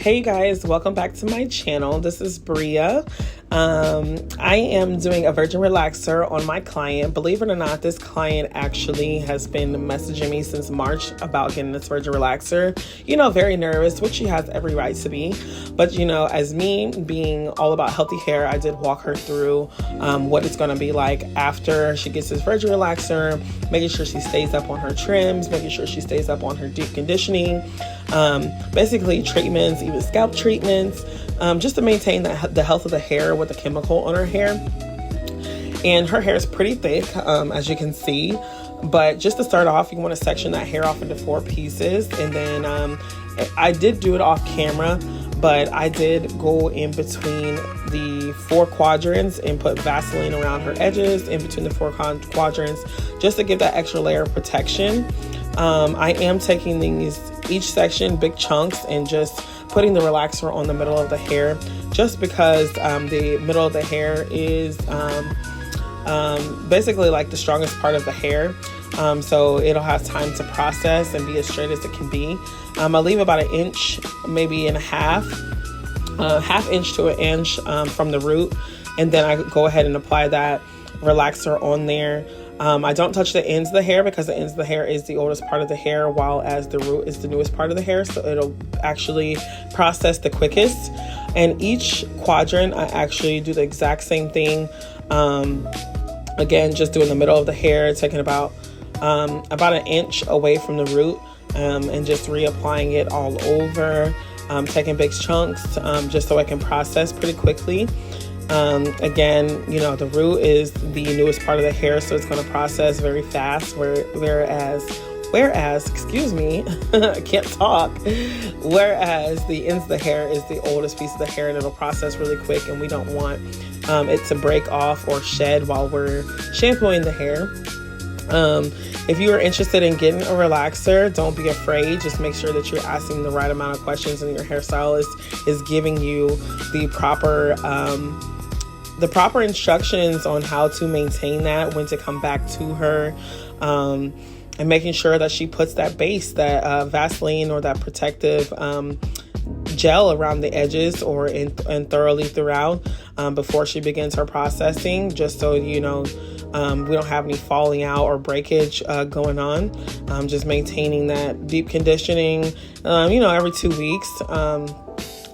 Hey guys, welcome back to my channel. This is Bria. I am doing a virgin relaxer on my client. Believe it or not, this client actually has been messaging me since March about getting this virgin relaxer. Very nervous, which she has every right to be. But as me being all about healthy hair, I did walk her through what it's going to be like after she gets this virgin relaxer, making sure she stays up on her trims, making sure she stays up on her deep conditioning, basically treatments, even scalp treatments, just to maintain the health of the hair with the chemical on her hair. And her hair is pretty thick, as you can see. But just to start off, you want to section that hair off into 4 pieces. And then I did do it off camera, but I did go in between the 4 quadrants and put Vaseline around her edges in between the 4 quadrants just to give that extra layer of protection. I am taking each section, big chunks, and just putting the relaxer on the middle of the hair, just because the middle of the hair is basically like the strongest part of the hair. So it'll have time to process and be as straight as it can be. I leave about 1 inch, maybe and a half inch to 1 inch from the root, and then I go ahead and apply that relaxer on there. I don't touch the ends of the hair because the ends of the hair is the oldest part of the hair, while as the root is the newest part of the hair, so it'll actually process the quickest. And each quadrant, I actually do the exact same thing. Again, just doing the middle of the hair, taking about 1 inch away from the root, and just reapplying it all over, taking big chunks, just so I can process pretty quickly. Again, the root is the newest part of the hair, so it's going to process very fast, whereas, excuse me, I can't talk, whereas the ends of the hair is the oldest piece of the hair, and it'll process really quick, and we don't want it to break off or shed while we're shampooing the hair. If you are interested in getting a relaxer, don't be afraid. Just make sure that you're asking the right amount of questions and your hairstylist is giving you the proper instructions on how to maintain that, when to come back to her, and making sure that she puts that base, that Vaseline or that protective gel around the edges or and thoroughly throughout before she begins her processing, just so we don't have any falling out or breakage going on. Just maintaining that deep conditioning, every 2 weeks,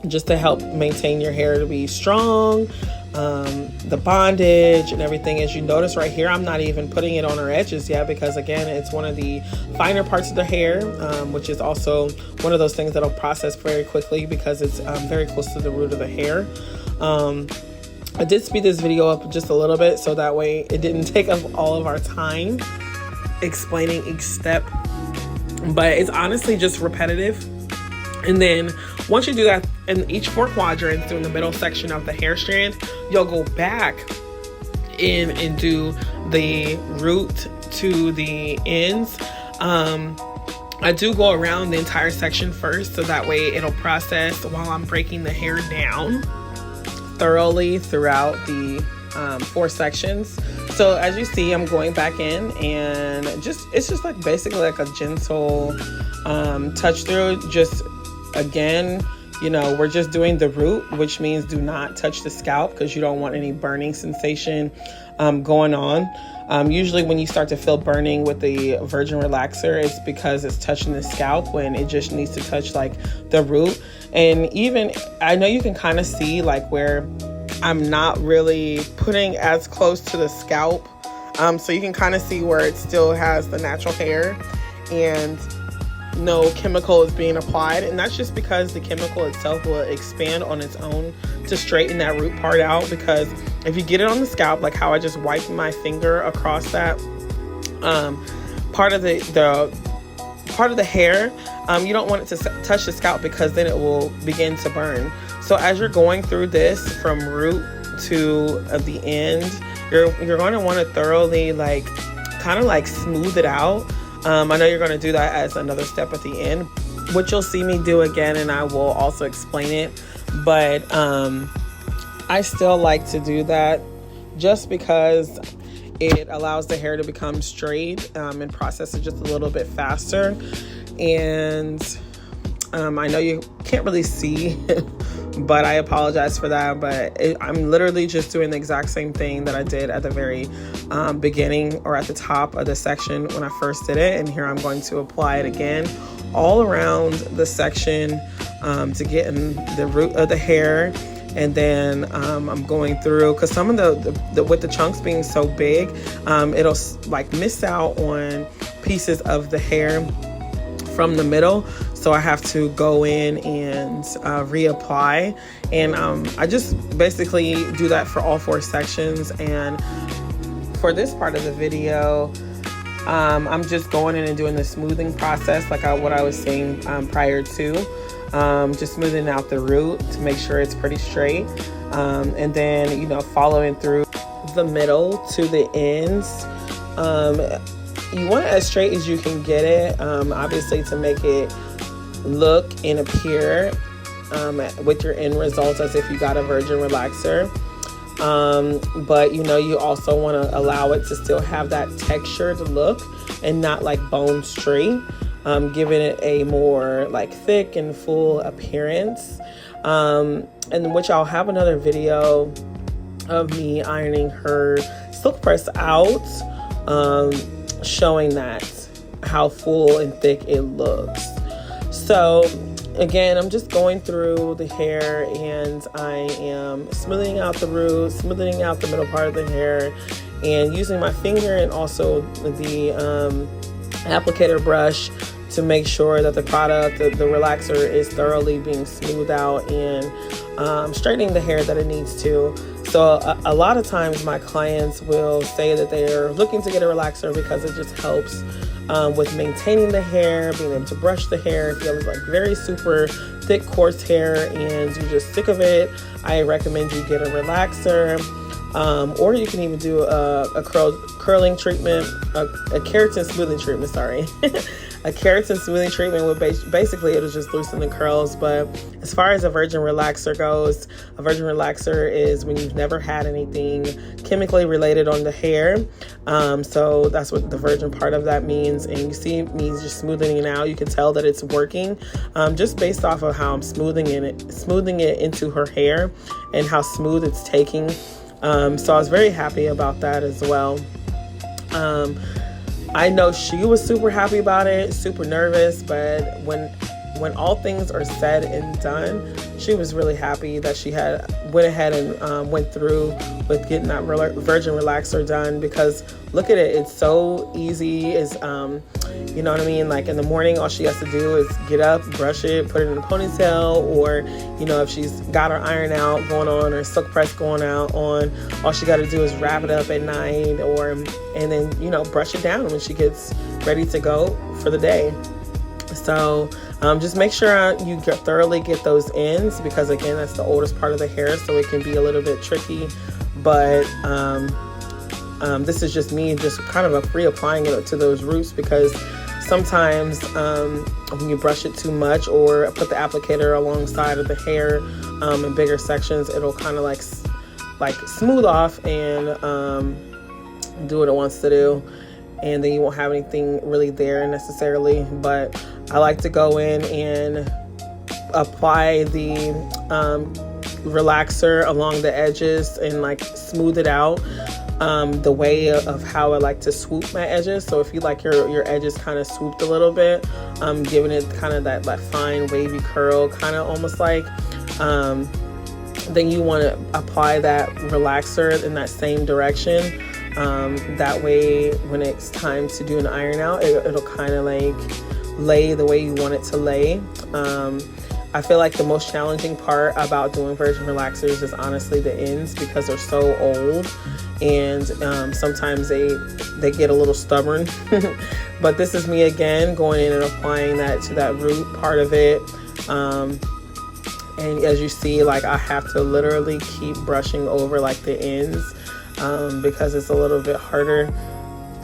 just to help maintain your hair to be strong. The bondage and everything. As you notice right here, I'm not even putting it on her edges yet, because again, it's one of the finer parts of the hair, which is also one of those things that'll process very quickly because it's very close to the root of the hair. I did speed this video up just a little bit so that way it didn't take up all of our time explaining each step, but it's honestly just repetitive. And then once you do that in each 4 quadrants, doing the middle section of the hair strand, you'll go back in and do the root to the ends. I do go around the entire section first, so that way it'll process while I'm breaking the hair down thoroughly throughout the 4 sections. So as you see, I'm going back in, and it's just like basically like a gentle touch through. Just again, we're just doing the root, which means do not touch the scalp because you don't want any burning sensation going on. Usually when you start to feel burning with the virgin relaxer, it's because it's touching the scalp, when it just needs to touch like the root. And even I know you can kind of see like where I'm not really putting as close to the scalp, so you can kind of see where it still has the natural hair and no chemical is being applied. And that's just because the chemical itself will expand on its own to straighten that root part out. Because if you get it on the scalp, like how I just wiped my finger across that part of the hair, you don't want it to touch the scalp, because then it will begin to burn. So as you're going through this from root to the end, you're going to want to thoroughly kind of smooth it out. I know you're going to do that as another step at the end, which you'll see me do again, and I will also explain it. But I still like to do that just because it allows the hair to become straight and process it just a little bit faster. And I know you can't really see, but I apologize for that. But I'm literally just doing the exact same thing that I did at the very beginning, or at the top of the section when I first did it. And here I'm going to apply it again all around the section to get in the root of the hair. And then I'm going through, because some of the with the chunks being so big, it'll like miss out on pieces of the hair from the middle. So I have to go in and reapply. And I just basically do that for all 4 sections. And for this part of the video, I'm just going in and doing the smoothing process, like what I was saying prior to. Just smoothing out the root to make sure it's pretty straight. And then, you know, following through the middle to the ends. You want it as straight as you can get it, obviously, to make it look and appear with your end results as if you got a virgin relaxer. But, you know, you also want to allow it to still have that textured look and not like bone straight, giving it a more like thick and full appearance. And which I'll have another video of me ironing her silk press out, showing that how full and thick it looks. So again, I'm just going through the hair, and I am smoothing out the root, smoothing out the middle part of the hair, and using my finger and also the applicator brush to make sure that the product, the relaxer, is thoroughly being smoothed out and straightening the hair that it needs to. So a lot of times my clients will say that they are looking to get a relaxer because it just helps with maintaining the hair, being able to brush the hair. If you have like very super thick, coarse hair and you're just sick of it, I recommend you get a relaxer. Or you can even do a curling treatment, a keratin smoothing treatment, sorry. A keratin smoothing treatment would basically it'll just loosen the curls. But as far as a virgin relaxer goes, a virgin relaxer is when you've never had anything chemically related on the hair. So that's what the virgin part of that means. And you see me just smoothing it out. You can tell that it's working just based off of how I'm smoothing it into her hair and how smooth it's taking. So I was very happy about that as well. I know she was super happy about it, super nervous, but when all things are said and done, she was really happy that she went ahead and went through with getting that virgin relaxer done, because look at it, it's so easy. It's you know what I mean, like in the morning all she has to do is get up, brush it, put it in a ponytail, or you know, if she's got her iron out going on or silk press going out on, all she got to do is wrap it up at night, and then, you know, brush it down when she gets ready to go for the day. So just make sure you thoroughly get those ends, because again, that's the oldest part of the hair, so it can be a little bit tricky. But this is just me just kind of reapplying it to those roots, because sometimes when you brush it too much or put the applicator alongside of the hair in bigger sections, it'll kind of like smooth off and do what it wants to do, and then you won't have anything really there necessarily. But I like to go in and apply the relaxer along the edges and like smooth it out the way of how I like to swoop my edges. So if you like your edges kind of swooped a little bit, giving it kind of that fine wavy curl, kind of almost like, then you want to apply that relaxer in that same direction. That way when it's time to do an iron out, it'll kind of like lay the way you want it to lay. I feel like the most challenging part about doing virgin relaxers is honestly the ends, because they're so old and sometimes they get a little stubborn. But this is me again going in and applying that to that root part of it. And as you see, like I have to literally keep brushing over like the ends because it's a little bit harder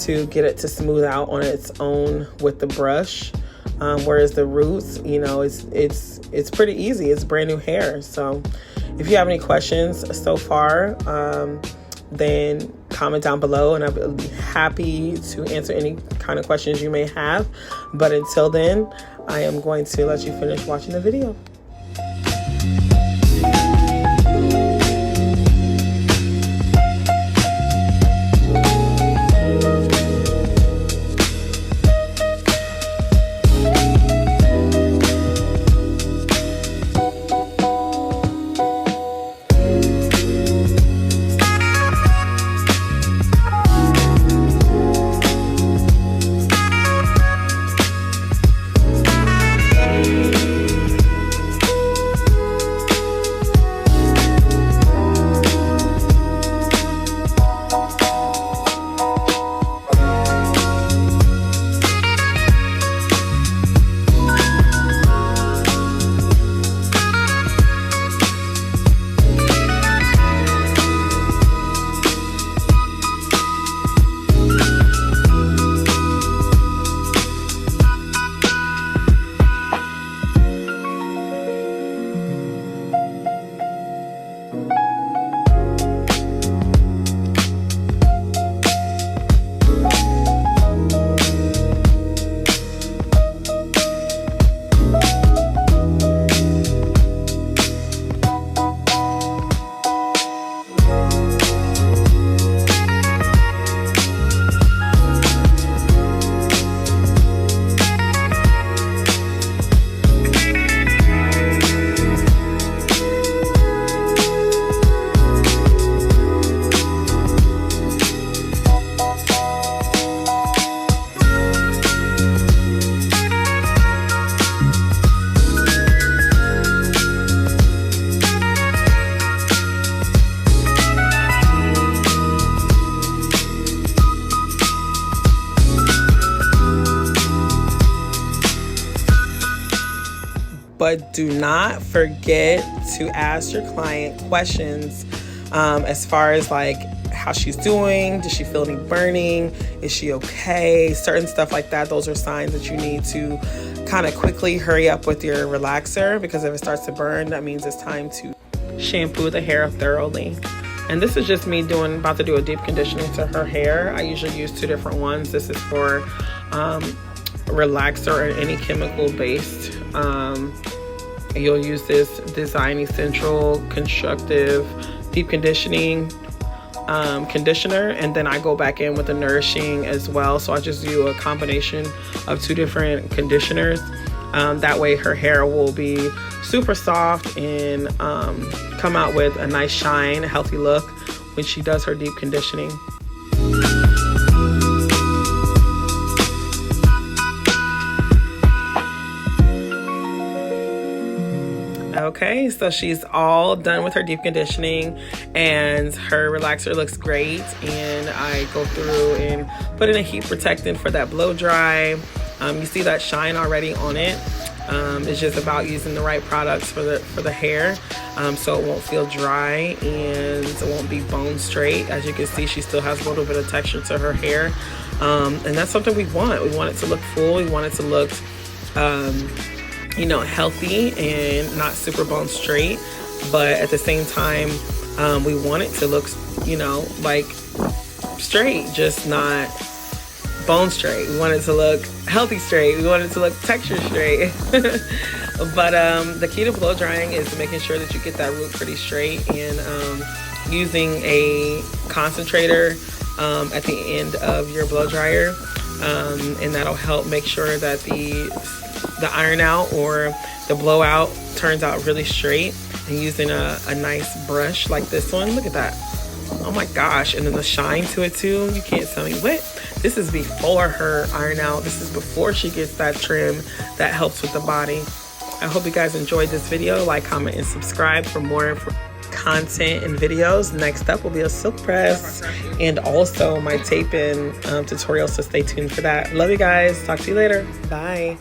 to get it to smooth out on its own with the brush. Whereas the roots, you know, it's pretty easy. It's brand new hair. So if you have any questions so far, then comment down below, and I'll be happy to answer any kind of questions you may have. But until then, I am going to let you finish watching the video. But do not forget to ask your client questions as far as like how she's doing. Does she feel any burning? Is she okay? Certain stuff like that. Those are signs that you need to kind of quickly hurry up with your relaxer, because if it starts to burn, that means it's time to shampoo the hair thoroughly. And this is just me about to do a deep conditioning to her hair. I usually use 2 different ones. This is for relaxer or any chemical based. You'll use this Design Essential Constructive Deep Conditioning conditioner, and then I go back in with the Nourishing as well. So I just do a combination of 2 different conditioners. That way her hair will be super soft and come out with a nice shine, a healthy look when she does her deep conditioning. Okay, so she's all done with her deep conditioning and her relaxer looks great, and I go through and put in a heat protectant for that blow dry. You see that shine already on it. It's just about using the right products for the hair, so it won't feel dry and it won't be bone straight. As you can see, she still has a little bit of texture to her hair, and that's something we want. We want it to look full. We want it to look healthy and not super bone straight, but at the same time, we want it to look, like straight, just not bone straight. We want it to look healthy straight. We want it to look texture straight. But the key to blow drying is making sure that you get that root pretty straight, and using a concentrator at the end of your blow dryer, and that'll help make sure that the iron out or the blowout turns out really straight. And using a nice brush like this one, look at that, oh my gosh, and then the shine to it too. You can't tell me what. This is before her iron out. This is before she gets that trim that helps with the body. I hope you guys enjoyed this video. Like, comment, and subscribe for more content and videos. Next up will be a silk press and also my tape-in tutorial, so stay tuned for that. Love you guys. Talk to you later. Bye.